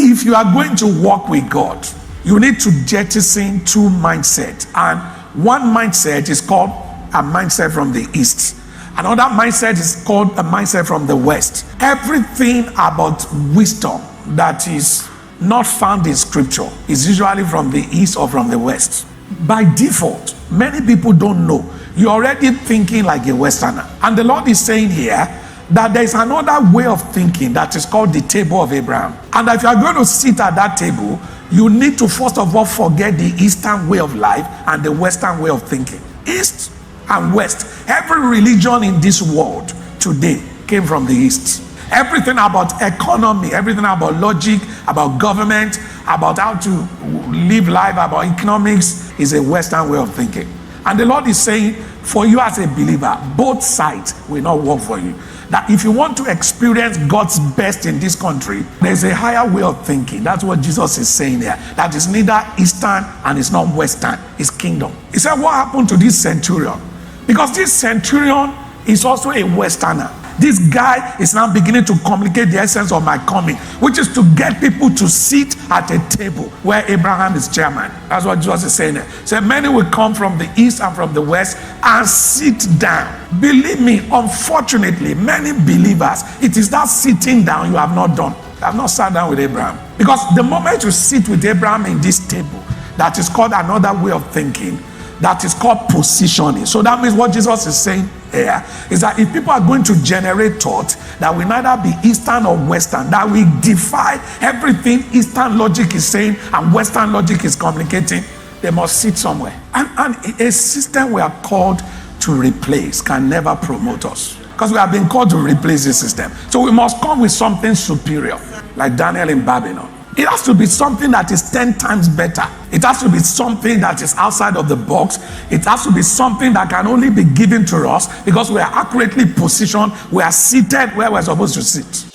If you are going to walk with God, you need to jettison two mindsets. And one mindset is called a mindset from the east. Another mindset is called a mindset from the west. Everything about wisdom that is not found in scripture is usually from the east or from the west. By default, many people don't know. You're already thinking like a Westerner. And the Lord is saying here that there is another way of thinking that is called the table of Abraham. And if you are going to sit at that table, you need to first of all forget the Eastern way of life and the Western way of thinking. East and West. Every religion in this world today came from the East. Everything about economy, everything about logic, about government, about how to live life, about economics is a Western way of thinking. And the Lord is saying, for you as a believer, both sides will not work for you. That if you want to experience God's best in this country, there's a higher way of thinking. That's what Jesus is saying here. That is neither Eastern and it's not Western. It's kingdom. He said, what happened to this centurion? Because this centurion is also a Westerner. This guy is now beginning to communicate the essence of my coming, which is to get people to sit at a table where Abraham is chairman. That's what Jesus is saying there. So many will come from the east and from the west and sit down. Believe me, unfortunately, many believers, it is that sitting down you have not done. You have not sat down with Abraham. Because the moment you sit with Abraham in this table, that is called another way of thinking, that is called positioning. So that means what Jesus is saying here is that if people are going to generate thought that will neither be Eastern or Western, that will defy everything Eastern logic is saying and Western logic is communicating, they must sit somewhere. And a system we are called to replace can never promote us, because we have been called to replace the system. So we must come with something superior, like Daniel in Babylon. It has to be something that is 10 times better. It has to be something that is outside of the box. It has to be something that can only be given to us because we are accurately positioned. We are seated where we're supposed to sit.